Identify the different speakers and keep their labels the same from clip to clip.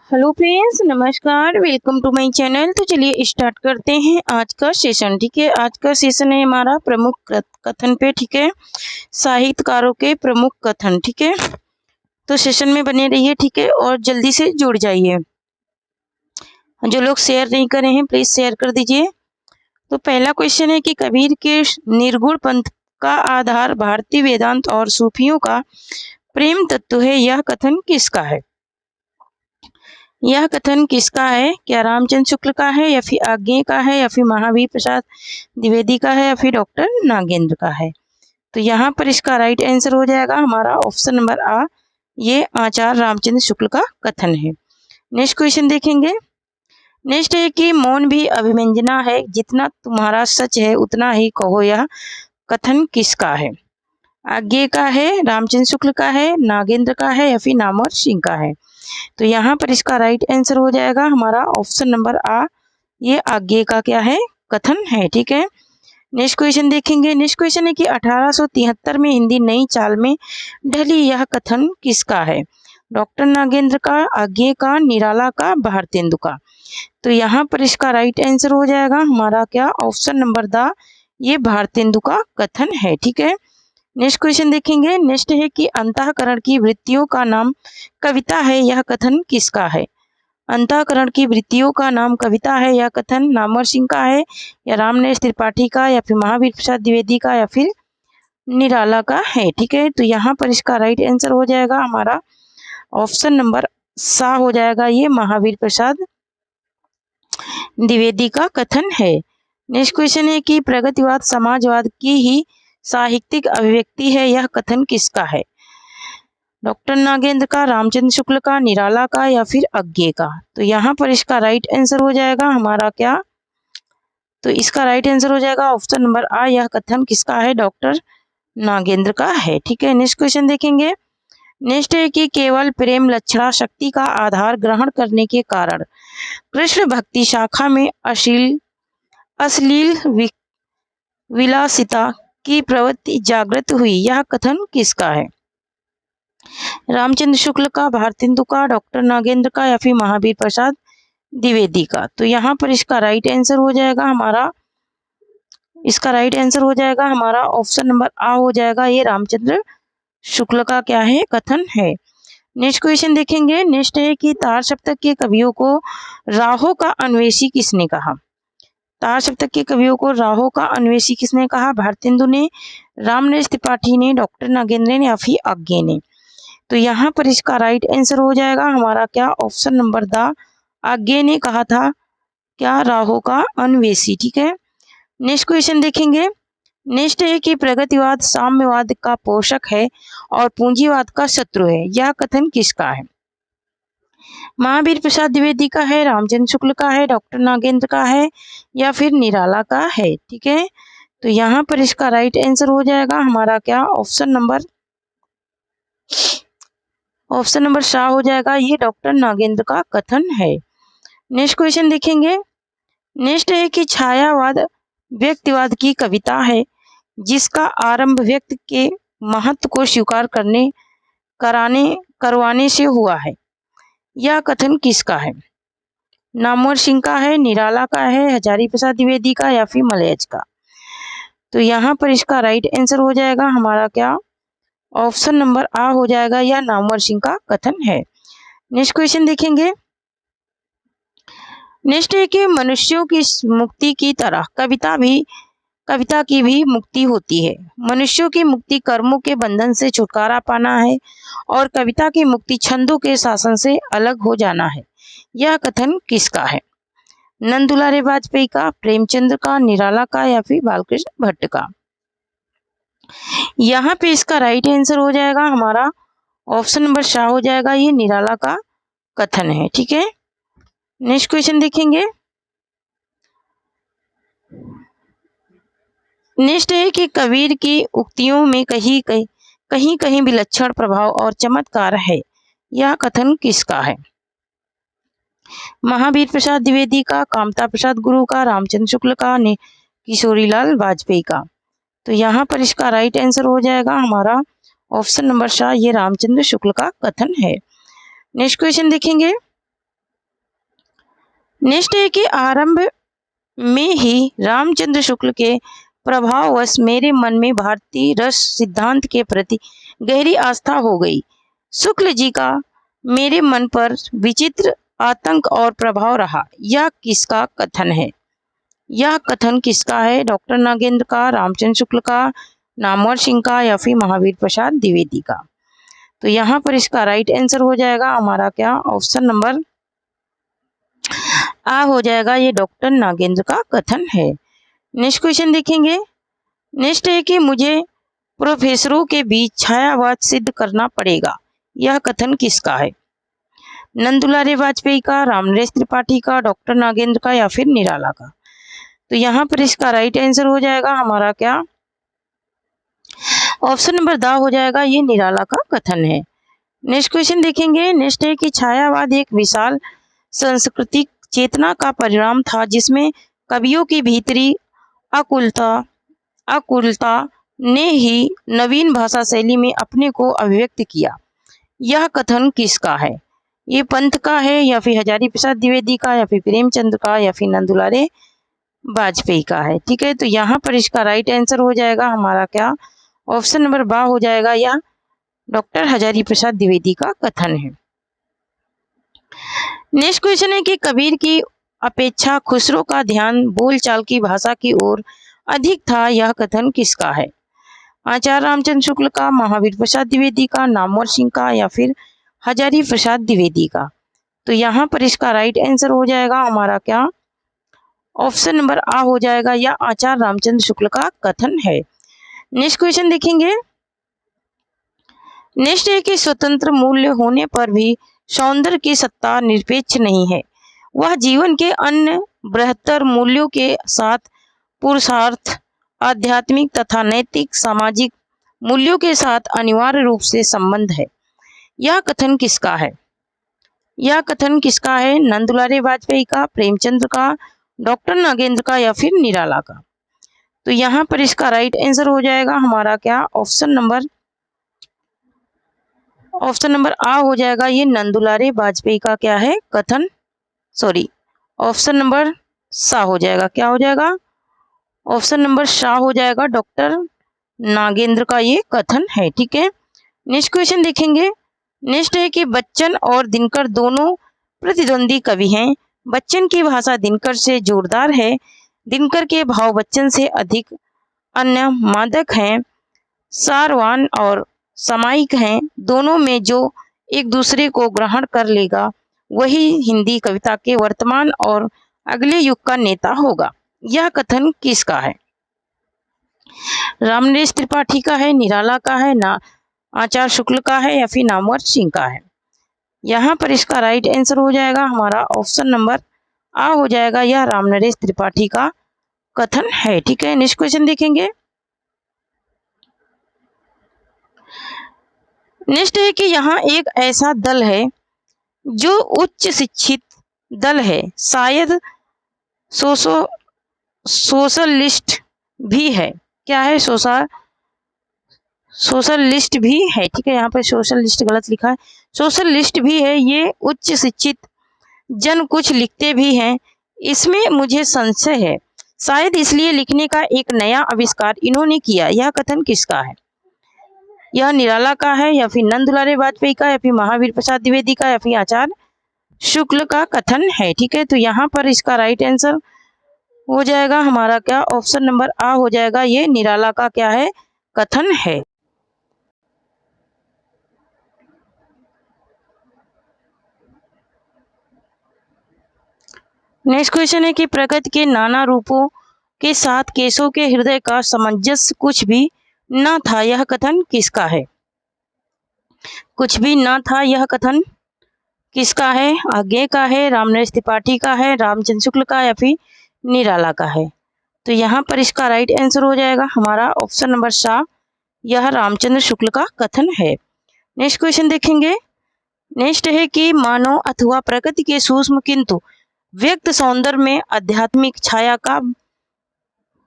Speaker 1: Hello friends, नमस्कार। Welcome to my channel. तो चलिए स्टार्ट करते हैं आज का सेशन। ठीक है, आज का सेशन है हमारा प्रमुख कथन पे। ठीक है, साहित्यकारों के प्रमुख कथन। ठीक है, तो सेशन में बने रहिए। ठीक है, और जल्दी से जुड़ जाइए। जो लोग शेयर नहीं करे हैं प्लीज शेयर कर दीजिए। तो पहला क्वेश्चन है कि कबीर के निर्गुण पंथ का आधार भारतीय वेदांत और सूफियों का प्रेम तत्व है। यह कथन किसका है? यह कथन किसका है? क्या रामचंद्र शुक्ल का है, या फिर आज्ञे का है, या फिर महावीर प्रसाद द्विवेदी का है, या फिर डॉक्टर नागेंद्र का है? तो यहाँ पर इसका राइट आंसर हो जाएगा हमारा ऑप्शन नंबर आ, ये आचार्य रामचंद्र शुक्ल का कथन है। नेक्स्ट क्वेश्चन देखेंगे। नेक्स्ट है कि मौन भी अभिव्यंजना है, जितना तुम्हारा सच है उतना ही कहो। यह कथन किसका है? आज्ञे का है, रामचंद्र शुक्ल का है, नागेंद्र का है, या फिर नामवर सिंह का है? तो यहाँ पर इसका राइट आंसर हो जाएगा हमारा ऑप्शन नंबर आ, ये आज्ञे का क्या है? कथन है। ठीक है, नेक्स्ट क्वेश्चन देखेंगे। नेक्स्ट क्वेश्चन है कि 1873 में हिंदी नई चाल में ढली, यह कथन किसका है? डॉक्टर नागेंद्र का, आज्ञे का, निराला का, भारतेंदु का? तो यहाँ पर इसका राइट आंसर हो जाएगा हमारा क्या? ऑप्शन नंबर द, ये भारतेंदु का कथन है। ठीक है, नेक्स्ट क्वेश्चन देखेंगे। नेक्स्ट है कि अंतःकरण की वृत्तियों का नाम कविता है, यह कथन किसका है? अंतःकरण की वृत्तियों का नाम कविता है, यह कथन नामवर सिंह का है, या रामनरेश त्रिपाठी का, या फिर महावीर प्रसाद द्विवेदी का, या फिर निराला का है? ठीक है, तो यहाँ पर इसका राइट आंसर हो जाएगा हमारा ऑप्शन नंबर सा हो जाएगा, ये महावीर प्रसाद द्विवेदी का कथन है। नेक्स्ट क्वेश्चन है कि प्रगतिवाद समाजवाद की ही साहित्यिक अभिव्यक्ति है, यह कथन किसका है? डॉक्टर नागेंद्र का, रामचंद्र शुक्ल का, निराला का, या फिर आज्ञे का? तो यहाँ पर इसका राइट आंसर हो जाएगा हमारा क्या? तो इसका राइट आंसर हो जाएगा ऑप्शन नंबर आ, यह कथन किसका है? डॉक्टर नागेंद्र का है। ठीक है, नेक्स्ट क्वेश्चन देखेंगे। नेक्स्ट है कि केवल प्रेम लक्षणा शक्ति का आधार ग्रहण करने के कारण कृष्ण भक्ति शाखा में अश्लील विलासिता की प्रवृत्ति जागृत हुई, यह कथन किसका है? रामचंद्र शुक्ल का, भारतेंदु का, डॉक्टर नागेंद्र का, या फिर महावीर प्रसाद द्विवेदी का? तो यहाँ पर इसका राइट आंसर हो जाएगा हमारा, इसका राइट आंसर हो जाएगा हमारा ऑप्शन नंबर आ हो जाएगा, ये रामचंद्र शुक्ल का क्या है? कथन है। नेक्स्ट क्वेश्चन देखेंगे। नेक्स्ट है कि तार सप्तक के कवियों को राहों का अन्वेषी किसने कहा? तार सप्तक के कवियों को राहों का अन्वेषी किसने कहा? भारतेंदु ने, रामनरेश त्रिपाठी ने, डॉक्टर नागेंद्र ने, या फिर आज्ञे ने? तो यहाँ पर इसका राइट आंसर हो जाएगा हमारा क्या? ऑप्शन नंबर द, आज्ञे ने कहा था क्या? राहों का अन्वेषी। ठीक है, नेक्स्ट क्वेश्चन देखेंगे। नेक्स्ट है कि प्रगतिवाद साम्यवाद का पोषक है और पूंजीवाद का शत्रु है, यह कथन किसका है? महावीर प्रसाद द्विवेदी का है, रामचंद्र शुक्ल का है, डॉक्टर नागेंद्र का है, या फिर निराला का है? ठीक है, तो यहाँ पर इसका राइट आंसर हो जाएगा हमारा क्या? ऑप्शन नंबर शाह हो जाएगा, ये डॉक्टर नागेंद्र का कथन है। नेक्स्ट क्वेश्चन देखेंगे। नेक्स्ट है कि छायावाद व्यक्तिवाद की कविता है, जिसका आरंभ व्यक्ति के महत्व को स्वीकार करवाने से हुआ है, यह कथन किसका है? नामवर सिंह का है, निराला का है, हजारी प्रसाद द्विवेदी का, या फिर मलयज का? तो यहाँ पर इसका राइट आंसर हो जाएगा हमारा क्या? ऑप्शन नंबर आ हो जाएगा, यह नामवर सिंह का कथन है। नेक्स्ट क्वेश्चन देखेंगे। नेक्स्ट है कि मनुष्यों की मुक्ति की तरह कविता की भी मुक्ति होती है। मनुष्यों की मुक्ति कर्मों के बंधन से छुटकारा पाना है, और कविता की मुक्ति छंदों के शासन से अलग हो जाना है, यह कथन किसका है? नंदुलारे वाजपेयी का, प्रेमचंद्र का, निराला का, या फिर बालकृष्ण भट्ट का? यहाँ पे इसका राइट आंसर हो जाएगा हमारा ऑप्शन नंबर शाह हो जाएगा, ये निराला का कथन है। ठीक है, नेक्स्ट क्वेश्चन देखेंगे। नेक्स्ट है कि कबीर की उक्तियों में कहीं विलक्षण प्रभाव और चमत्कार है, यह कथन किसका है? महावीर प्रसाद द्विवेदी का, कामता प्रसाद गुरु का, रामचंद्र शुक्ल का, किशोरीलाल वाजपेयी का? तो यहाँ पर इसका राइट आंसर हो जाएगा हमारा ऑप्शन नंबर शाह, ये रामचंद्र शुक्ल का कथन है। नेक्स्ट क्वेश्चन देखेंगे। नेक्स्ट है कि आरंभ में ही रामचंद्र शुक्ल के प्रभाववश मेरे मन में भारतीय रस सिद्धांत के प्रति गहरी आस्था हो गई। शुक्ल जी का मेरे मन पर विचित्र आतंक और प्रभाव रहा। यह किसका कथन है? यह कथन किसका है? डॉक्टर नागेंद्र का, रामचंद्र शुक्ल का, नामवर सिंह का या फिर महावीर प्रसाद द्विवेदी का? तो यहाँ पर इसका राइट आंसर हो जाएगा हमारा क्या? ऑप्शन नंबर आ हो जाएगा। ये डॉक्टर नागेंद्र का कथन है। नेक्स्ट क्वेश्चन देखेंगे। नेक्स्ट है कि मुझे प्रोफेसरों के बीच छायावाद सिद्ध करना पड़ेगा। यह कथन किसका है? नंदुलारे वाजपेयी का, रामनरेश त्रिपाठी का, डॉक्टर नागेंद्र का या फिर निराला का? तो यहाँ पर इसका राइट आंसर हो जाएगा हमारा क्या? ऑप्शन नंबर द हो जाएगा। ये निराला का कथन है। नेक्स्ट क्वेश्चन देखेंगे। नेक्स्ट है कि छायावाद एक विशाल सांस्कृतिक चेतना का परिणाम था जिसमें कवियों की भीतरी आकुलता ने ही नवीन भाषा शैली में अपने को अभिव्यक्त किया। यह कथन किसका है? ये पंत का है या फिर हजारी प्रसाद द्विवेदी का या फिर प्रेमचंद का या फिर नंदुलारे वाजपेयी का है? ठीक है, तो यहाँ पर इसका राइट आंसर हो जाएगा हमारा क्या? ऑप्शन नंबर बा हो जाएगा। यह डॉक्टर हजारी प्रसाद द्विवेदी का कथन है। नेक्स्ट क्वेश्चन है कि कबीर की अपेक्षा खुसरो का ध्यान बोलचाल की भाषा की ओर अधिक था। यह कथन किसका है? आचार्य रामचंद्र शुक्ल का, महावीर प्रसाद द्विवेदी का, नामवर सिंह का या फिर हजारी प्रसाद द्विवेदी का? तो यहाँ पर इसका राइट आंसर हो जाएगा हमारा क्या? ऑप्शन नंबर आ हो जाएगा। या आचार्य रामचंद्र शुक्ल का कथन है। नेक्स्ट क्वेश्चन देखेंगे। नेक्स्ट है कि स्वतंत्र मूल्य होने पर भी सौंदर्य की सत्ता निरपेक्ष नहीं है। वह जीवन के अन्य बृहत्तर मूल्यों के साथ पुरुषार्थ, आध्यात्मिक तथा नैतिक सामाजिक मूल्यों के साथ अनिवार्य रूप से संबंध है। यह कथन किसका है? यह कथन किसका है? नंदुलारे वाजपेयी का, प्रेमचंद का, डॉक्टर नागेंद्र का या फिर निराला का? तो यहाँ पर इसका राइट आंसर हो जाएगा हमारा क्या? ऑप्शन नंबर आ हो जाएगा। ये नंदुलारे वाजपेयी का क्या है कथन? सॉरी, ऑप्शन नंबर सा हो जाएगा। क्या हो जाएगा? ऑप्शन नंबर शाह हो जाएगा। डॉक्टर नागेंद्र का ये कथन है। ठीक है, नेक्स्ट क्वेश्चन देखेंगे। नेक्स्ट है कि बच्चन और दिनकर दोनों प्रतिद्वंदी कवि हैं। बच्चन की भाषा दिनकर से जोरदार है। दिनकर के भाव बच्चन से अधिक अन्य मादक हैं, सारवान और सामायिक हैं। दोनों में जो एक दूसरे को ग्रहण कर लेगा वही हिंदी कविता के वर्तमान और अगले युग का नेता होगा। यह कथन किसका है? रामनरेश त्रिपाठी का है, निराला का है, ना आचार्य शुक्ल का है या फिर नामवर सिंह का है? यहाँ पर इसका राइट आंसर हो जाएगा हमारा ऑप्शन नंबर आ हो जाएगा। यह रामनरेश त्रिपाठी का कथन है। ठीक है, नेक्स्ट क्वेश्चन देखेंगे। नेक्स्ट है कि यहाँ एक ऐसा दल है जो उच्च शिक्षित दल है, शायद सोशलिस्ट भी है। क्या है? सोशलिस्ट भी है। ठीक है, यहाँ पे सोशलिस्ट गलत लिखा है, सोशलिस्ट भी है। ये उच्च शिक्षित जन कुछ लिखते भी हैं, इसमें मुझे संशय है। शायद इसलिए लिखने का एक नया आविष्कार इन्होंने किया। यह कथन किसका है? यह निराला का है या फिर नंदुलारे वाजपेयी का या फिर महावीर प्रसाद द्विवेदी का या फिर आचार्य शुक्ल का कथन है। ठीक है, तो यहाँ पर इसका राइट आंसर हो जाएगा हमारा क्या? ऑप्शन नंबर आ हो जाएगा। ये निराला का क्या है कथन है। नेक्स्ट क्वेश्चन है कि प्रकृति के नाना रूपों के साथ केशव के हृदय का सामंजस्य कुछ भी न था। यह कथन किसका है? कुछ भी न था, यह कथन किसका है? आज्ञे का है, रामनरेश त्रिपाठी का है, रामचंद्र शुक्ल का या फिर निराला का है? तो यहाँ पर इसका राइट आंसर हो जाएगा हमारा ऑप्शन नंबर शाह। यह रामचंद्र शुक्ल का कथन है। नेक्स्ट क्वेश्चन देखेंगे। नेक्स्ट है कि मानव अथवा प्रकृति के सूक्ष्म किंतु व्यक्त सौंदर्य में आध्यात्मिक छाया का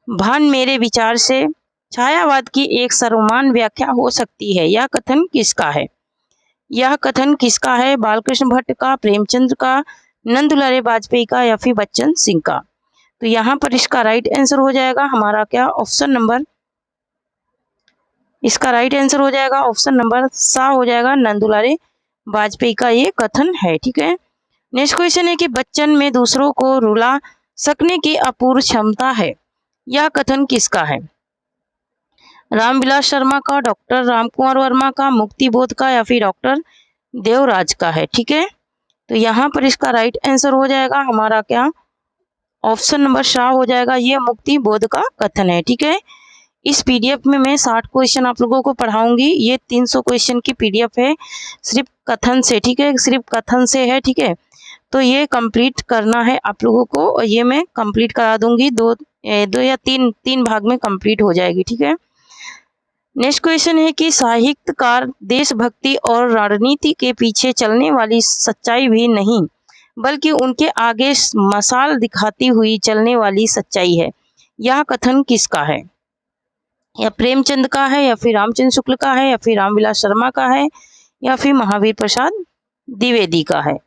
Speaker 1: भान मेरे विचार से छायावाद की एक सर्वमान्य व्याख्या हो सकती है। यह कथन किसका है? यह कथन किसका है? बालकृष्ण भट्ट का, प्रेमचंद का, नंदुलारे वाजपेयी का या फिर बच्चन सिंह का। तो यहाँ पर इसका राइट आंसर हो जाएगा हमारा क्या, ऑप्शन नंबर, इसका राइट आंसर हो जाएगा ऑप्शन नंबर सा हो जाएगा, नंदुलारे वाजपेयी का ये कथन है। ठीक है, नेक्स्ट क्वेश्चन है कि बच्चन में दूसरों को रुला सकने की अपूर्व क्षमता है, यह कथन किसका है? रामविलास शर्मा का, डॉक्टर रामकुमार वर्मा का, मुक्ति बोध का या फिर डॉक्टर देवराज का है। ठीक है, तो यहाँ पर इसका राइट आंसर हो जाएगा हमारा क्या, ऑप्शन नंबर शाह हो जाएगा, ये मुक्ति बोध का कथन है। ठीक है, इस पीडीएफ में मैं 60 क्वेश्चन आप लोगों को पढ़ाऊंगी, ये 300 क्वेश्चन की पीडीएफ है सिर्फ कथन से। ठीक है, सिर्फ कथन से है। ठीक है, तो ये कंप्लीट करना है आप लोगों को और ये मैं कंप्लीट करा दूंगी, दो या तीन भाग में कंप्लीट हो जाएगी। ठीक है, नेक्स्ट क्वेश्चन है कि साहित्यकार देशभक्ति और राजनीति के पीछे चलने वाली सच्चाई भी नहीं बल्कि उनके आगे मशाल दिखाती हुई चलने वाली सच्चाई है, यह कथन किसका है? या प्रेमचंद का है या फिर रामचंद्र शुक्ल का है या फिर रामविलास शर्मा का है या फिर महावीर प्रसाद द्विवेदी का है?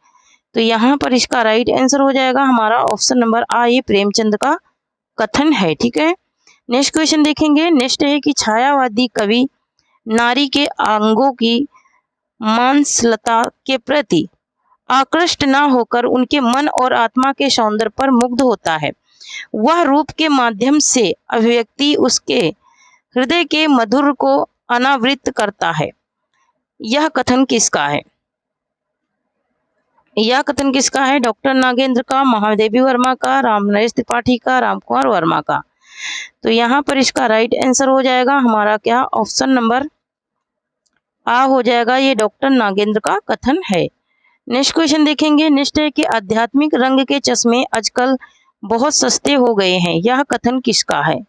Speaker 1: तो यहाँ पर इसका राइट आंसर हो जाएगा हमारा ऑप्शन नंबर आ, ये प्रेमचंद का कथन है। ठीक है, नेक्स्ट क्वेश्चन देखेंगे। नेक्स्ट है कि छायावादी कवि नारी के अंगों की मांसलता के प्रति आकृष्ट न होकर उनके मन और आत्मा के सौंदर्य पर मुग्ध होता है, वह रूप के माध्यम से अभिव्यक्ति उसके हृदय के मधुर को अनावृत करता है, यह कथन किसका है? यह कथन किसका है? डॉक्टर नागेंद्र का, महादेवी वर्मा का, रामनरेश त्रिपाठी का, रामकुमार वर्मा का। तो यहाँ पर इसका राइट आंसर हो जाएगा हमारा क्या, ऑप्शन नंबर आ हो जाएगा, ये डॉक्टर नागेंद्र का कथन है। नेक्स्ट क्वेश्चन देखेंगे। नेक्स्ट है कि आध्यात्मिक रंग के चश्मे आजकल बहुत सस्ते हो गए हैं, यह कथन किसका है?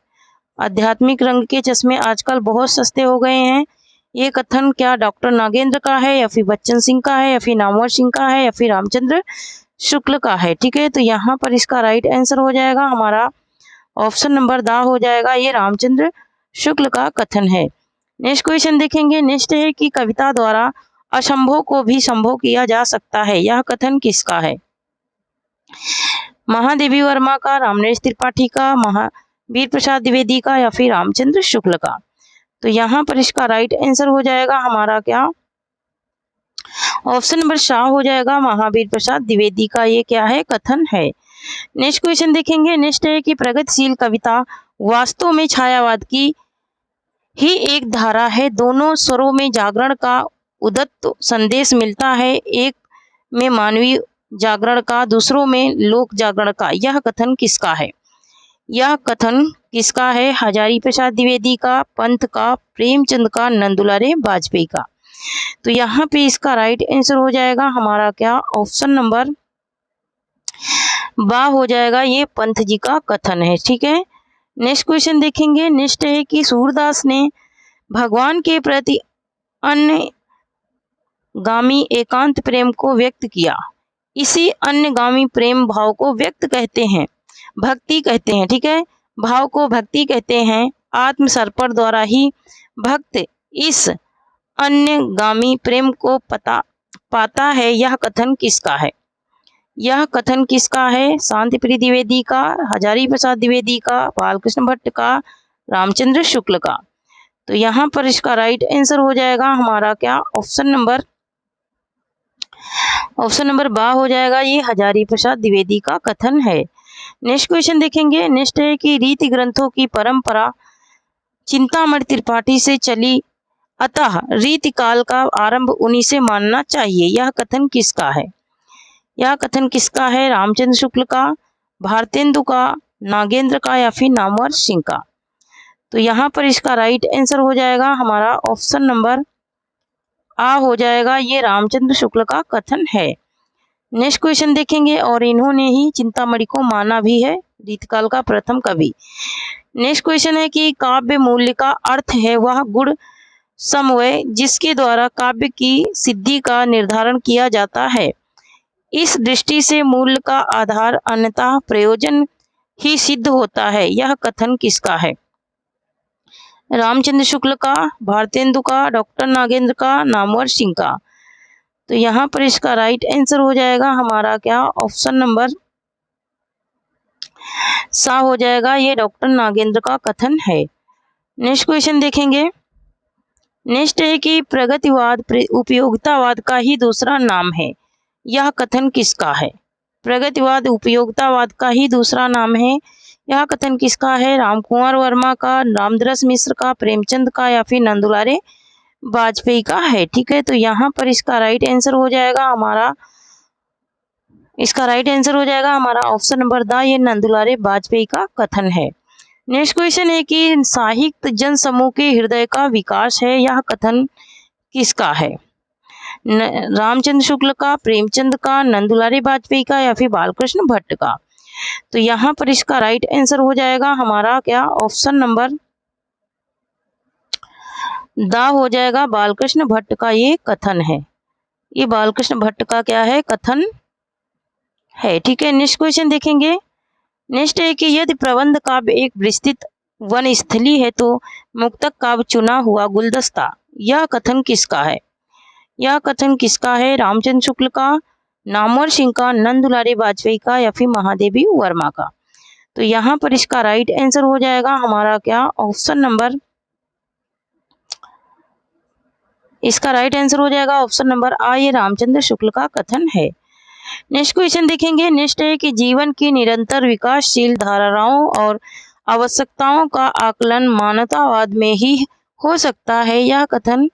Speaker 1: आध्यात्मिक रंग के चश्मे आजकल बहुत सस्ते हो गए हैं, ये कथन क्या डॉक्टर नागेंद्र का है या फिर बच्चन सिंह का है या फिर नामवर सिंह का है या फिर रामचंद्र शुक्ल का है? ठीक है, तो यहाँ पर इसका राइट आंसर हो जाएगा हमारा ऑप्शन नंबर दा हो जाएगा, ये रामचंद्र शुक्ल का कथन है। नेक्स्ट क्वेश्चन देखेंगे। नेक्स्ट है कि कविता द्वारा असंभव को भी संभव किया जा सकता है, यह कथन किसका है? महादेवी वर्मा का, रामनरेश त्रिपाठी का, महावीर प्रसाद द्विवेदी का या फिर रामचंद्र शुक्ल का? तो यहाँ पर इसका राइट आंसर हो जाएगा हमारा क्या, ऑप्शन नंबर शाह हो जाएगा, महावीर प्रसाद द्विवेदी का ये क्या है, कथन है। नेक्स्ट क्वेश्चन देखेंगे। नेक्स्ट है कि प्रगतिशील कविता वास्तव में छायावाद की ही एक धारा है, दोनों स्वरों में जागरण का उदात्त संदेश मिलता है, एक में मानवीय जागरण का, दूसरों में लोक जागरण का, यह कथन किसका है? यह कथन किसका है? हजारी प्रसाद द्विवेदी का, पंत का, प्रेमचंद का, नंदुलारे वाजपेयी का? तो यहाँ पे इसका राइट आंसर हो जाएगा हमारा क्या, ऑप्शन नंबर बा हो जाएगा, ये पंत जी का कथन है। ठीक है, नेक्स्ट क्वेश्चन देखेंगे। नेक्स्ट है कि सूरदास ने भगवान के प्रति अन्यगामी एकांत प्रेम को व्यक्त किया, इसी अन्यगामी प्रेम भाव को व्यक्त कहते हैं, भक्ति कहते हैं। ठीक है, भाव को भक्ति कहते हैं। आत्मसर्पण द्वारा ही भक्त इस अन्यगामी प्रेम को पाता है, यह कथन किसका है? यह कथन किसका है? शांतिप्रिय द्विवेदी का, हजारी प्रसाद द्विवेदी का, बालकृष्ण भट्ट का, रामचंद्र शुक्ल का? तो यहाँ पर इसका राइट आंसर हो जाएगा हमारा क्या, ऑप्शन नंबर बा हो जाएगा, ये हजारी प्रसाद द्विवेदी का कथन है। नेक्स्ट क्वेश्चन देखेंगे। नेक्स्ट है कि रीति ग्रंथों की परंपरा चिंतामणि त्रिपाठी से चली, अतः रीति काल का आरंभ उन्हीं से मानना चाहिए, यह कथन किसका है? यह कथन किसका है? रामचंद्र शुक्ल का, भारतेंदु का, नागेंद्र का या फिर नामवर सिंह का? तो यहाँ पर इसका राइट आंसर हो जाएगा हमारा ऑप्शन नंबर आ हो जाएगा, ये रामचंद्र शुक्ल का कथन है। नेक्स्ट क्वेश्चन देखेंगे। और इन्होंने ही चिंतामणि को माना भी है रीतिकाल का प्रथम कवि। नेक्स्ट क्वेश्चन है कि काव्य मूल्य का अर्थ है वह गुण समन्वय जिसके द्वारा काव्य की सिद्धि का निर्धारण किया जाता है, इस दृष्टि से मूल्य का आधार अन्यथा प्रयोजन ही सिद्ध होता है, यह कथन किसका है? रामचंद्र शुक्ल का, भारतेंदु का, डॉक्टर नागेंद्र का, नामवर सिंह का? तो यहाँ पर इसका राइट आंसर हो जाएगा हमारा क्या, ऑप्शन नंबर सा हो जाएगा। ये डॉक्टर नागेंद्र का कथन है। नेक्स्ट क्वेश्चन देखेंगे। नेक्स्ट है कि प्रगतिवाद उपयोगितावाद का ही दूसरा नाम है, यह कथन किसका है? प्रगतिवाद उपयोगितावाद का ही दूसरा नाम है, यह कथन किसका है? रामकुमार वर्मा का, रामदरस मिश्र का, प्रेमचंद का या फिर नंदुलारे वाजपेयी का है। ठीक है, तो यहाँ पर इसका राइट आंसर हो जाएगा हमारा, ऑप्शन नंबर द, ये नंदुलारे वाजपेयी का कथन है। नेक्स्ट क्वेश्चन है कि साहित्य जन समूह के हृदय का विकास है, यह कथन किसका है? रामचंद्र शुक्ल का, प्रेमचंद का, नंदुलारे वाजपेयी का या फिर बालकृष्ण भट्ट का? तो यहाँ पर इसका राइट आंसर हो जाएगा हमारा क्या, ऑप्शन नंबर द हो जाएगा, बालकृष्ण भट्ट का ये कथन है। ये बालकृष्ण भट्ट का क्या है, कथन है। ठीक है, नेक्स्ट क्वेश्चन देखेंगे। नेक्स्ट है कि यदि प्रबंध काव्य एक विस्तृत वन स्थली है तो मुक्तक काव्य चुना हुआ गुलदस्ता, यह कथन किसका है? यह कथन किसका है? रामचंद्र शुक्ल का, नामवर सिंह का, नंदुलारे वाजपेयी का या फिर महादेवी वर्मा का? तो यहाँ पर इसका राइट आंसर हो जाएगा हमारा क्या, ऑप्शन नंबर, इसका राइट आंसर हो जाएगा ऑप्शन नंबर आ, ये रामचंद्र शुक्ल का कथन है। नेक्स्ट क्वेश्चन देखेंगे। नेक्स्ट है कि जीवन की निरंतर विकासशील धाराओं और आवश्यकताओं का आकलन मानवतावाद में ही हो सकता है, यह कथन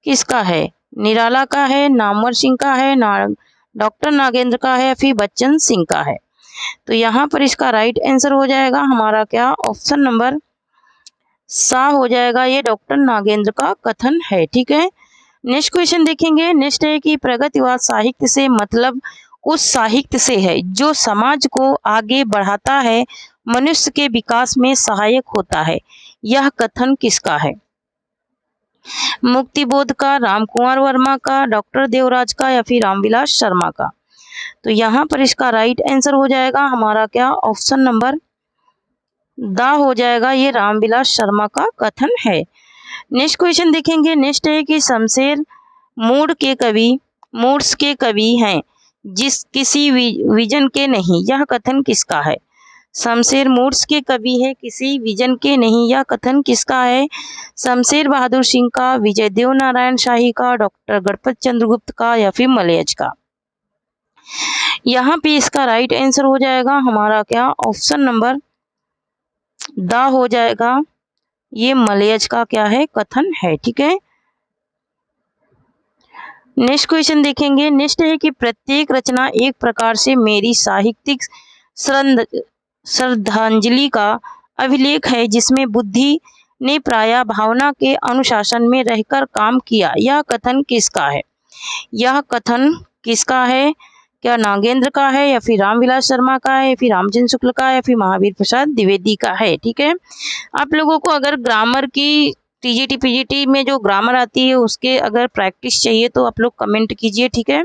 Speaker 1: किसका है? निराला का है, नामवर सिंह का है, डॉक्टर नागेंद्र का है, फिर बच्चन सिंह का है? तो यहाँ पर इसका राइट आंसर हो जाएगा हमारा क्या, ऑप्शन नंबर सा हो जाएगा, ये डॉक्टर नागेंद्र का कथन है। ठीक है, नेक्स्ट क्वेश्चन देखेंगे। नेक्स्ट है कि प्रगतिवाद साहित्य से मतलब उस साहित्य से है जो समाज को आगे बढ़ाता है, मनुष्य के विकास में सहायक होता है, यह कथन किसका है? मुक्तिबोध का, रामकुमार वर्मा का, डॉक्टर देवराज का या फिर रामविलास शर्मा का? तो यहाँ पर इसका राइट आंसर हो जाएगा हमारा क्या, ऑप्शन नंबर द हो जाएगा, ये रामविलास शर्मा का कथन है। नेक्स्ट क्वेश्चन देखेंगे। नेक्स्ट है कि शमशेर मूड्स के कवि हैं जिस किसी विजन के नहीं, यह कथन किसका है? शमशेर मूड्स के कवि है, किसी विजन के नहीं, यह कथन किसका है? शमशेर बहादुर सिंह का, विजय देव नारायण शाही का, डॉक्टर गणपत चंद्रगुप्त का या फिर मलयज का? यहाँ पे इसका राइट आंसर हो जाएगा हमारा क्या, ऑप्शन नंबर द हो जाएगा, ये मलयज का क्या है, कथन है। ठीक है, नेक्स्ट क्वेश्चन देखेंगे। नेक्स्ट है कि प्रत्येक रचना एक प्रकार से मेरी साहित्यिक श्रद्धांजलि का अभिलेख है जिसमें बुद्धि ने प्रायः भावना के अनुशासन में रहकर काम किया, यह कथन किसका है? यह कथन किसका है? क्या नागेंद्र का है या फिर रामविलास शर्मा का है या फिर रामचंद्र शुक्ल का है या फिर महावीर प्रसाद द्विवेदी का है? ठीक है, आप लोगों को अगर ग्रामर की टीजीटी पीजीटी में जो ग्रामर आती है उसके अगर प्रैक्टिस चाहिए तो आप लोग कमेंट कीजिए। ठीक है,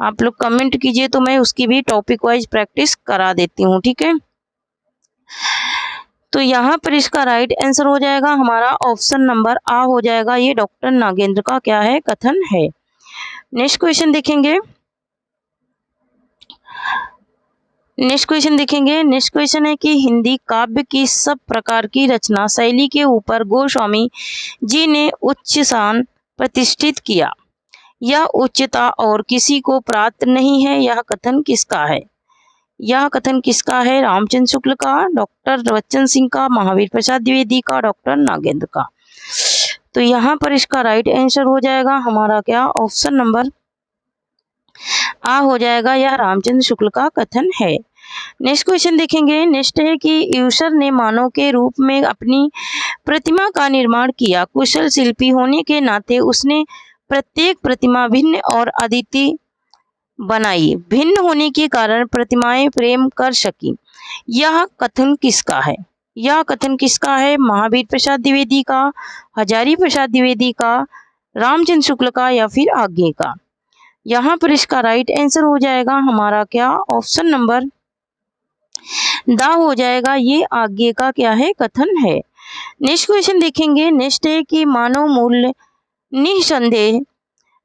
Speaker 1: आप लोग कमेंट कीजिए तो मैं उसकी भी टॉपिक वाइज प्रैक्टिस करा देती हूँ। ठीक है, तो यहाँ पर इसका राइट आंसर हो जाएगा हमारा ऑप्शन नंबर आ हो जाएगा, ये डॉक्टर नागेंद्र का क्या है, कथन है। नेक्स्ट क्वेश्चन देखेंगे। नेक्स्ट क्वेश्चन है कि हिंदी काव्य की सब प्रकार की रचना शैली के ऊपर गोस्वामी जी ने उच्च स्थान प्रतिष्ठित किया, यह उच्चता और किसी को प्राप्त नहीं है, यह कथन किसका है? यह कथन किसका है? रामचंद्र शुक्ल का, डॉक्टर बच्चन सिंह का, महावीर प्रसाद द्विवेदी का, डॉक्टर नागेंद्र का? तो यहाँ पर इसका राइट आंसर हो जाएगा हमारा क्या, ऑप्शन नंबर आ हो जाएगा, यह रामचंद्र शुक्ल का कथन है। नेक्स्ट क्वेश्चन देखेंगे। नेक्स्ट है कि ईश्वर ने मानव के रूप में अपनी प्रतिमा का निर्माण किया, कुशल शिल्पी होने के नाते उसने प्रत्येक प्रतिमा भिन्न और अद्वितीय बनाई, भिन्न होने के कारण प्रतिमाएं प्रेम कर सकी, यह कथन किसका है? यह कथन किसका है? महावीर प्रसाद द्विवेदी का, हजारी प्रसाद द्विवेदी का, रामचंद्र शुक्ल का या फिर आज्ञे का? यहाँ पर इसका राइट आंसर हो जाएगा हमारा क्या, ऑप्शन नंबर द हो जाएगा, ये आज्ञे का क्या है, कथन है। नेक्स्ट क्वेश्चन देखेंगे। नेक्स्ट है कि मानव मूल्य निसंदेह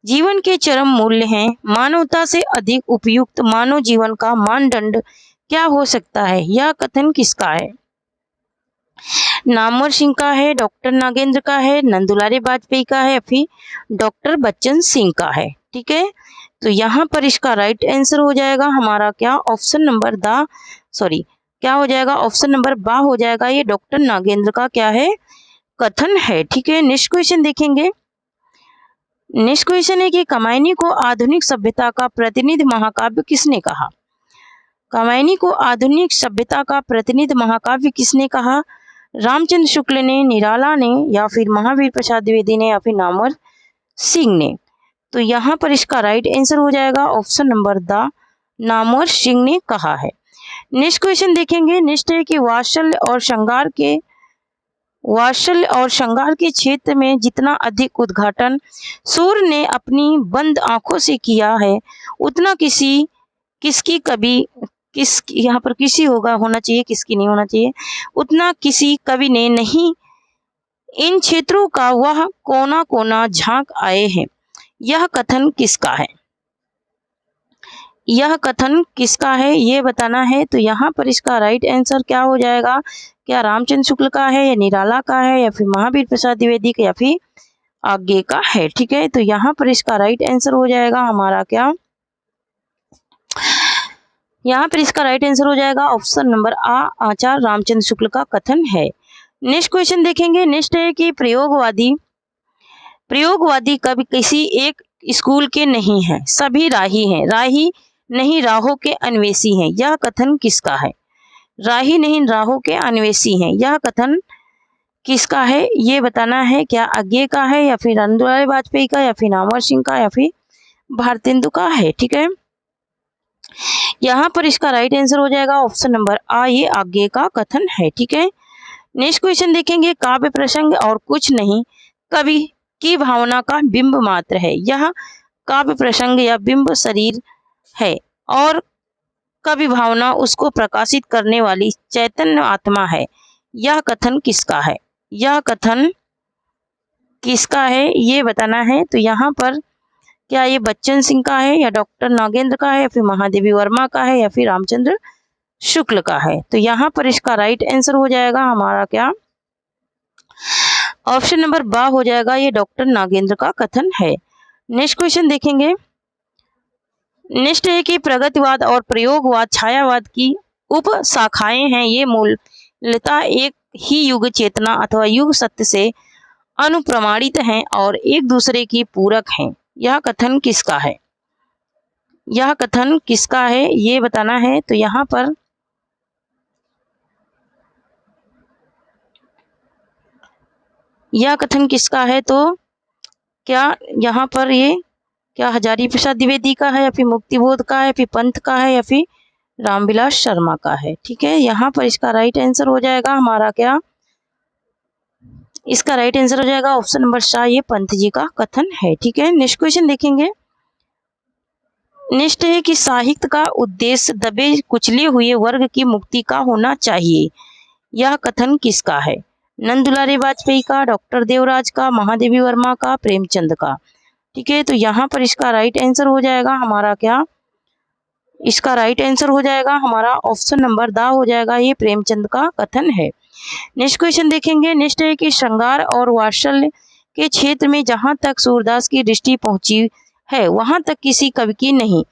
Speaker 1: जीवन के चरम मूल्य हैं। मानवता से अधिक उपयुक्त मानव जीवन का मानदंड क्या हो सकता है? यह कथन किसका है? नामवर सिंह का है, डॉक्टर नागेंद्र का है, नंदुलारी वाजपेयी का है या फिर डॉक्टर बच्चन सिंह का है। ठीक है, तो यहाँ पर इसका राइट आंसर हो जाएगा हमारा क्या? ऑप्शन नंबर क्या हो जाएगा? ऑप्शन नंबर बा हो जाएगा। ये डॉक्टर नागेंद्र का क्या है? कथन है। ठीक है, नेक्स्ट क्वेश्चन देखेंगे। नेक्स्ट क्वेश्चन है कि कामायनी को आधुनिक सभ्यता का प्रतिनिधि महाकाव्य किसने कहा? कामायनी को आधुनिक सभ्यता का प्रतिनिधि महाकाव्य किसने कहा? रामचंद्र शुक्ल ने, निराला ने या फिर महावीर प्रसाद द्विवेदी ने या फिर नामवर सिंह ने? तो यहाँ पर इसका राइट आंसर हो जाएगा option number the, Namvar Singh ने कहा है। नेक्स्ट क्वेश्चन देखेंगे। नेक्स्ट है कि वात्सल्य और श्रृंगार के क्षेत्र में जितना अधिक उद्घाटन सूर्य ने अपनी बंद आंखों से किया है उतना यहाँ पर किसी होना चाहिए, किसकी नहीं होना चाहिए, उतना किसी कवि ने नहीं इन क्षेत्रों का वह कोना कोना झांक आए हैं। यह कथन किसका है? यह कथन किसका है ये बताना है। तो यहाँ पर इसका राइट आंसर क्या हो जाएगा? क्या रामचंद्र शुक्ल का है या निराला का है या फिर महावीर प्रसाद द्विवेदी का या फिर आगे का है? ठीक है, तो यहाँ पर इसका राइट आंसर हो जाएगा हमारा क्या? यहाँ पर इसका राइट आंसर हो जाएगा ऑप्शन नंबर आ, आचार्य रामचंद्र शुक्ल का कथन है। नेक्स्ट क्वेश्चन देखेंगे। नेक्स्ट है कि प्रयोगवादी कवि किसी एक स्कूल के नहीं है, सभी राही हैं, राही नहीं राहों के अन्वेषी हैं। यह कथन किसका है? राही नहीं राहों के अन्वेषी हैं, यह कथन किसका है ये बताना है। क्या आगे का है या फिर नंदुलारी वाजपेयी का या फिर नामवर सिंह का या फिर भारतेंदु का है? ठीक है, यहाँ पर इसका राइट आंसर हो जाएगा ऑप्शन नंबर आ, ये आगे का कथन है। ठीक है, नेक्स्ट क्वेश्चन देखेंगे। काव्य प्रसंग और कुछ नहीं कवि की भावना का बिंब मात्र है। यह काव्य प्रसंग या बिंब शरीर है और कवि भावना उसको प्रकाशित करने वाली चैतन्य आत्मा है। यह कथन किसका है? यह कथन किसका है ये बताना है। तो यहाँ पर क्या ये बच्चन सिंह का है या डॉक्टर नागेंद्र का है या फिर महादेवी वर्मा का है या फिर रामचंद्र शुक्ल का है? तो यहाँ पर इसका राइट आंसर हो जाएगा हमारा क्या? ऑप्शन नंबर बा हो जाएगा, ये डॉक्टर नागेंद्र का कथन है। नेक्स्ट क्वेश्चन देखेंगे। नेक्स्ट है कि प्रगतिवाद और प्रयोगवाद छायावाद की उप शाखाएं हैं। ये मूलतः एक ही युग चेतना अथवा युग सत्य से अनुप्रमाणित हैं और एक दूसरे की पूरक हैं। यह कथन किसका है? यह कथन किसका है ये बताना है। तो यहाँ पर यह कथन किसका है? तो क्या यहाँ पर ये क्या हजारी प्रसाद द्विवेदी का है या फिर मुक्तिबोध का है या फिर पंत का है या फिर रामविलास शर्मा का है? ठीक है, यहाँ पर इसका राइट आंसर हो जाएगा हमारा क्या? इसका राइट आंसर हो जाएगा ऑप्शन नंबर सा, ये पंत जी का कथन है। ठीक है, नेक्स्ट क्वेश्चन देखेंगे। नेक्स्ट है कि साहित्य का उद्देश्य दबे कुचले हुए वर्ग की मुक्ति का होना चाहिए। यह कथन किसका है? नंदुलारी वाजपेयी का, डॉक्टर देवराज का, महादेवी वर्मा का, प्रेमचंद का? ठीक है, तो यहाँ पर इसका राइट आंसर हो जाएगा हमारा क्या? इसका राइट आंसर हो जाएगा हमारा ऑप्शन नंबर दा हो जाएगा, ये प्रेमचंद का कथन है। नेक्स्ट क्वेश्चन देखेंगे। नेक्स्ट है कि श्रृंगार और वात्सल्य के क्षेत्र में जहां तक सूरदास की दृष्टि पहुंची है वहां तक किसी कवि की नहीं।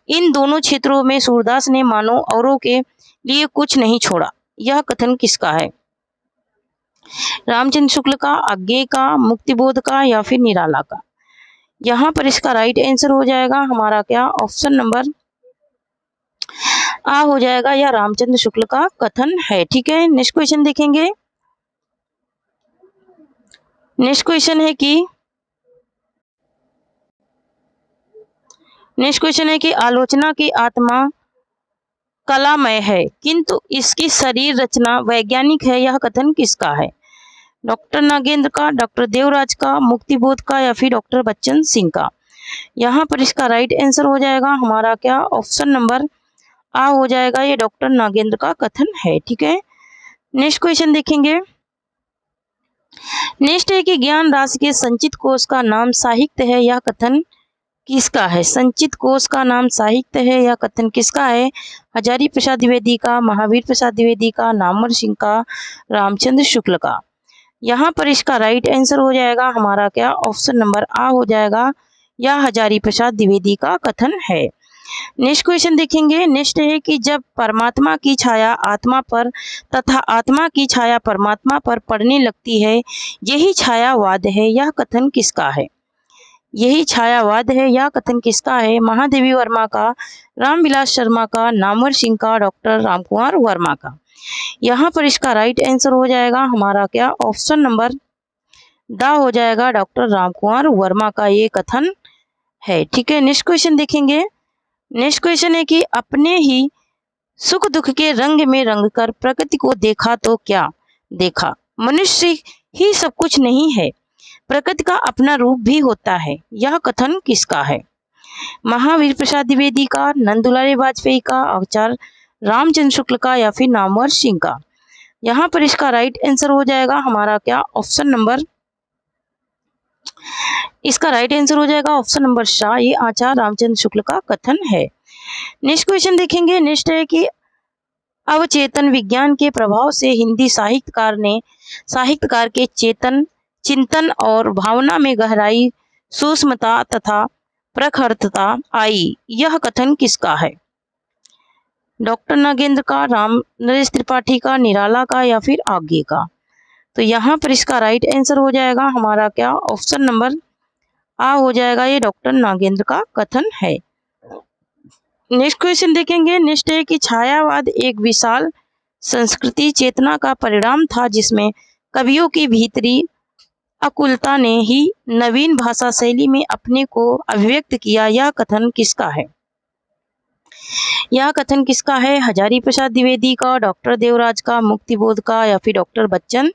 Speaker 1: इन दोनों क्षेत्रों में सूरदास ने मानो औरों के लिए कुछ नहीं छोड़ा। यह कथन किसका है? रामचंद्र शुक्ल का, आज्ञे का, मुक्तिबोध का या फिर निराला का? यहाँ पर इसका राइट आंसर हो जाएगा हमारा क्या? ऑप्शन नंबर आ हो जाएगा, या रामचंद्र शुक्ल का कथन है। ठीक है, नेक्स्ट क्वेश्चन देखेंगे। नेक्स्ट क्वेश्चन है कि आलोचना की आत्मा कलामय है किंतु इसकी शरीर रचना वैज्ञानिक है। यह कथन किसका है? डॉक्टर नागेंद्र का, डॉक्टर देवराज का, मुक्तिबोध का या फिर डॉक्टर बच्चन सिंह का? यहाँ पर इसका राइट आंसर हो जाएगा हमारा क्या? ऑप्शन नंबर आ हो जाएगा, ये डॉक्टर नागेंद्र का कथन है। ठीक है, नेक्स्ट क्वेश्चन देखेंगे। नेक्स्ट है कि ज्ञान राशि के संचित कोश का नाम साहित्य है। यह कथन किसका है? संचित कोश का नाम साहित्य है। यह कथन किसका है? हजारी प्रसाद द्विवेदी का, महावीर प्रसाद द्विवेदी का, नामवर सिंह का, रामचंद्र शुक्ल का। यहाँ पर इसका राइट आंसर हो जाएगा हमारा क्या? ऑप्शन नंबर आ हो जाएगा। यह हजारी प्रसाद द्विवेदी का कथन है। नेक्स्ट क्वेश्चन देखेंगे। नेक्स्ट है कि जब परमात्मा की छाया आत्मा पर तथा आत्मा की छाया परमात्मा पर पड़ने लगती है, यही छायावाद है। यह कथन किसका है? यही छायावाद है। यह कथन किसका है? महादेवी वर्मा का, रामविलास शर्मा का, नामवर सिंह का, डॉक्टर रामकुमार वर्मा का। यहाँ पर इसका राइट आंसर हो जाएगा हमारा क्या? ऑप्शन नंबर ड हो जाएगा, डॉक्टर रामकुमार वर्मा का ये कथन है। ठीक है, नेक्स्ट क्वेश्चन देखेंगे। नेक्स्ट क्वेश्चन है कि अपने ही सुख दुख के रंग में रंग कर प्रकृति को देखा तो क्या देखा? मनुष्य ही सब कुछ नहीं है, प्रकृति का अपना रूप भी होता है। यह कथन किसका है? महावीर प्रसाद द्विवेदी का, नंदुलाल वाजपेयी का, आचार्य रामचंद्र शुक्ल का, या फिर नामवर सिंह का। यहाँ पर इसका राइट आंसर हो जाएगा हमारा क्या? ऑप्शन नंबर, इसका राइट आंसर हो जाएगा ऑप्शन नंबर शाह। ये आचार्य रामचंद्र शुक्ल का कथन है। नेक्स्ट क्वेश्चन देखेंगे। नेक्स्ट है कि अवचेतन विज्ञान के प्रभाव से हिंदी साहित्यकार के चेतन चिंतन और भावना में गहराई, सूक्ष्मता तथा प्रखरता आई। यह कथन किसका है? डॉक्टर नागेंद्र का, राम नरेश त्रिपाठी का, निराला का, या फिर आज्ञे का। तो यहाँ पर इसका राइट आंसर हो जाएगा हमारा क्या? ऑप्शन नंबर आ हो जाएगा। ये डॉक्टर नागेंद्र का कथन है। नेक्स्ट क्वेश्चन देखेंगे। नेक्स्ट है कि छायावाद एक विशाल संस्कृति चेतना का परिणाम था, जिसमें कवियों की भीतरी अकुलता ने ही नवीन भाषा शैली में अपने को अभिव्यक्त किया। यह कथन किसका है? यह कथन किसका है? हजारी प्रसाद द्विवेदी का, डॉक्टर देवराज का, मुक्तिबोध का, या फिर डॉक्टर बच्चन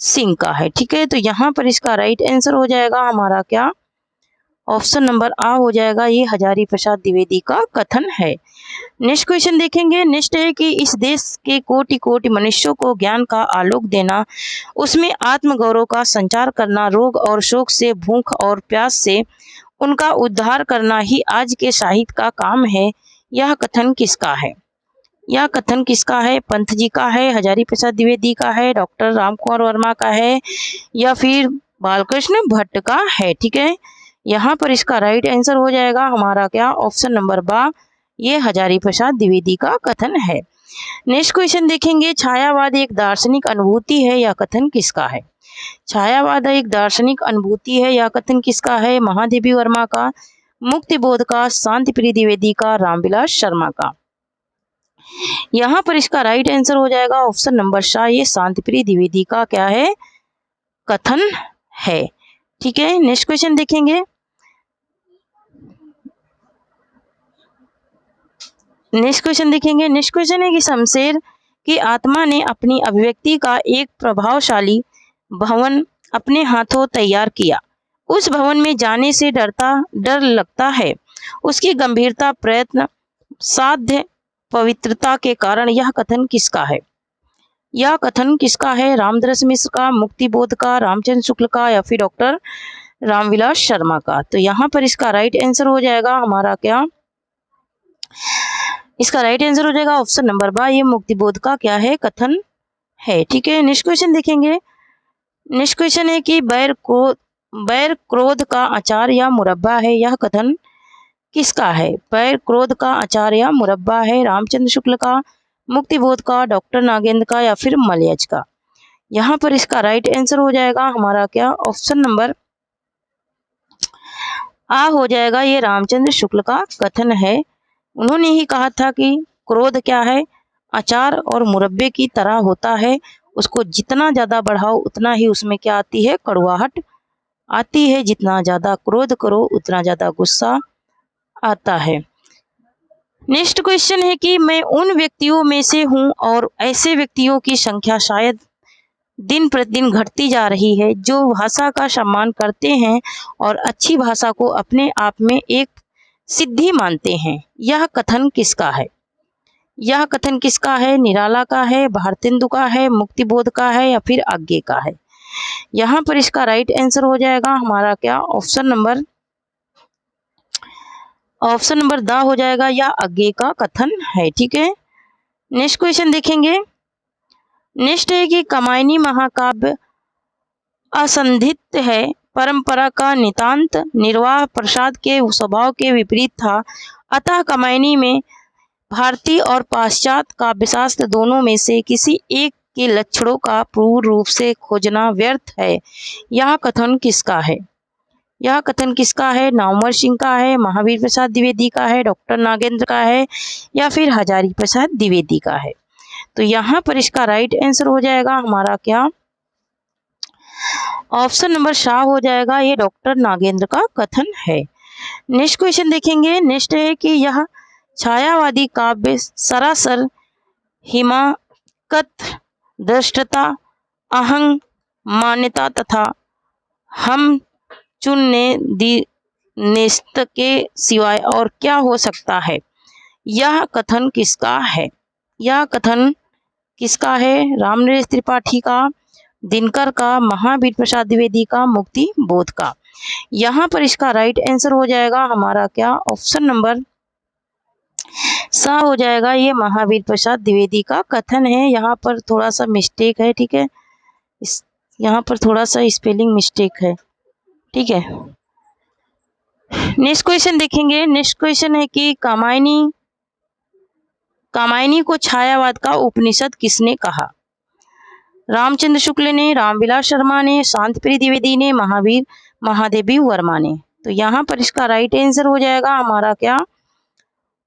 Speaker 1: सिंह का है। ठीक है, तो यहाँ पर इसका राइट आंसर हो जाएगा हमारा क्या? ऑप्शन नंबर आ हो जाएगा। ये हजारी प्रसाद द्विवेदी का कथन है। नेक्स्ट क्वेश्चन देखेंगे। नेक्स्ट है कि इस देश के कोटि कोटि मनुष्यों को ज्ञान का आलोक देना, उसमें आत्मगौरव का संचार करना, रोग और शोक से, भूख और प्यास से उनका उद्धार करना ही आज के साहित्य का काम है। यह कथन किसका है? यह कथन किसका है? पंत जी का है, हजारी प्रसाद द्विवेदी का है, डॉक्टर रामकुमार वर्मा का है, या फिर बालकृष्ण भट्ट का है। ठीक है, यहाँ पर इसका राइट आंसर हो जाएगा हमारा क्या? ऑप्शन नंबर बा। ये हजारी प्रसाद द्विवेदी का कथन है। नेक्स्ट क्वेश्चन देखेंगे। छायावाद एक दार्शनिक अनुभूति है। यह कथन किसका है? छायावाद एक दार्शनिक अनुभूति है। यह कथन किसका है? महादेवी वर्मा का, मुक्तिबोध का, शांतिप्रिय द्विवेदी का, रामविलास शर्मा का। यहाँ पर इसका राइट आंसर हो जाएगा ऑप्शन नंबर शाह। ये शांतिप्रिय द्विवेदी का क्या है? कथन है। ठीक है, नेक्स्ट क्वेश्चन देखेंगे। नेक्स्ट क्वेश्चन है कि शमशेर की आत्मा ने अपनी अभिव्यक्ति का एक प्रभावशाली भवन अपने हाथों तैयार किया। उस भवन में जाने से डर लगता है। उसकी गंभीरता, प्रयत्न, साध्य, पवित्रता के कारण। यह कथन किसका है? यह कथन किसका है? रामदरस मिश्र का, मुक्तिबोध का, रामचंद्र शुक्ल का, या फिर डॉक्टर रामविलास शर्मा का। तो यहाँ पर इसका राइट आंसर हो जाएगा हमारा क्या? इसका राइट आंसर हो जाएगा ऑप्शन नंबर बा। ये मुक्तिबोध का क्या है? कथन है। ठीक है, नेक्स्ट क्वेश्चन देखेंगे। नेक्स्ट क्वेश्चन है कि बैर क्रोध का अचार या मुरब्बा है। यह कथन किसका है? बैर क्रोध का अचार या मुरब्बा है। रामचंद्र शुक्ल का, मुक्तिबोध का, डॉक्टर नागेंद्र का, या फिर मलयज का। यहाँ पर इसका राइट आंसर हो जाएगा हमारा क्या? ऑप्शन नंबर आ हो जाएगा। ये रामचंद्र शुक्ल का कथन है। उन्होंने ही कहा था कि क्रोध क्या है? अचार और मुरब्बे की तरह होता है। उसको जितना ज़्यादा बढ़ाओ उतना ही उसमें क्या आती है? कड़वाहट आती है। जितना ज़्यादा क्रोध करो उतना ज़्यादा गुस्सा आता है। नेक्स्ट क्वेश्चन है कि मैं उन व्यक्तियों में से हूँ और ऐसे व्यक्तियों की संख्या शायद दिन प्रतिदिन घटती जा रही है, जो भाषा का सम्मान करते हैं और अच्छी भाषा को अपने आप में एक सिद्धि मानते हैं। यह कथन किसका है? यह कथन किसका है? निराला का है, भारतेंदु का है, मुक्तिबोध का है, या फिर आज्ञे का है। यहाँ पर इसका राइट आंसर हो जाएगा हमारा क्या? Option number option number the हो जाएगा, या आगे का कथन है। ठीक है, नेक्स्ट क्वेश्चन देखेंगे। नेक्स्ट है कि कामायनी महाकाव्य असंदिग्ध है, परंपरा का नितांत निर्वाह प्रसाद के स्वभाव के विपरीत था, अतः कामायनी में भारतीय और पाश्चात्य काव्यशास्त्र दोनों में से किसी एक के लक्षणों का पूर्ण रूप से खोजना व्यर्थ है। यह कथन किसका है? यह कथन किसका है? नामवर सिंह का है, महावीर प्रसाद द्विवेदी का है, डॉक्टर नागेंद्र का है, या फिर हजारी प्रसाद द्विवेदी का है? तो यहाँ पर इसका राइट आंसर हो जाएगा हमारा क्या? ऑप्शन नंबर शाह हो जाएगा, ये डॉक्टर नागेंद्र का कथन है। नेक्स्ट क्वेश्चन देखेंगे। नेक्स्ट है कि यह छायावादी काव्य सरासर हिमाकत, दृष्टता, अहंग, मान्यता तथा हम चुनने दी निस्त के सिवाय और क्या हो सकता है? यह कथन किसका है? यह कथन किसका है? रामनरेश त्रिपाठी का, दिनकर का, महावीर प्रसाद द्विवेदी का, मुक्ति बोध का? यहाँ पर इसका राइट आंसर हो जाएगा हमारा क्या? ऑप्शन नंबर सा हो जाएगा, ये महावीर प्रसाद द्विवेदी का कथन है। यहाँ पर थोड़ा सा मिस्टेक है। ठीक है, यहाँ पर थोड़ा सा स्पेलिंग मिस्टेक है। ठीक है, नेक्स्ट क्वेश्चन देखेंगे। नेक्स्ट क्वेश्चन है कि कामायनी को छायावाद का उपनिषद किसने कहा? रामचंद्र शुक्ल ने, रामविलास शर्मा ने, शांतिप्रिय द्विवेदी ने, महादेवी वर्मा ने? तो यहाँ पर इसका राइट आंसर हो जाएगा हमारा क्या?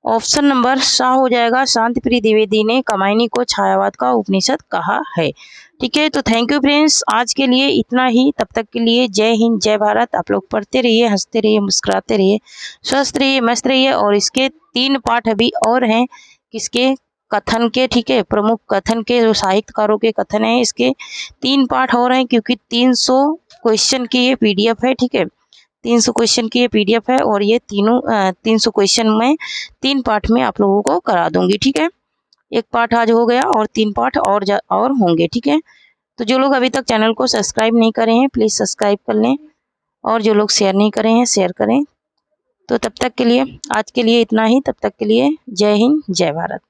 Speaker 1: ऑप्शन नंबर शाह हो जाएगा, शांतिप्रिय द्विवेदी ने कामायनी को छायावाद का उपनिषद कहा है। ठीक है, तो थैंक यू फ्रेंड्स, आज के लिए इतना ही। तब तक के लिए जय हिंद, जय भारत। आप लोग पढ़ते रहिए, हंसते रहिए, मुस्कुराते रहिए, स्वस्थ रहिए, मस्त रहिए। और इसके 3 पाठ अभी और हैं, किसके? कथन के। ठीक है, प्रमुख कथन के, जो साहित्यकारों के कथन है, इसके 3 पाठ और हैं, क्योंकि 300 क्वेश्चन की ये PDF है। ठीक है, 300 क्वेश्चन की ये PDF है, और ये तीनों 300 क्वेश्चन में 3 पाठ में आप लोगों को करा दूंगी। ठीक है, 1 पाठ आज हो गया और 3 पाठ और होंगे। ठीक है, तो जो लोग अभी तक चैनल को सब्सक्राइब नहीं करे हैं, प्लीज़ सब्सक्राइब कर लें, और जो लोग शेयर नहीं करे हैं, शेयर करें। तो तब तक के लिए, आज के लिए इतना ही। तब तक के लिए जय हिंद, जय भारत।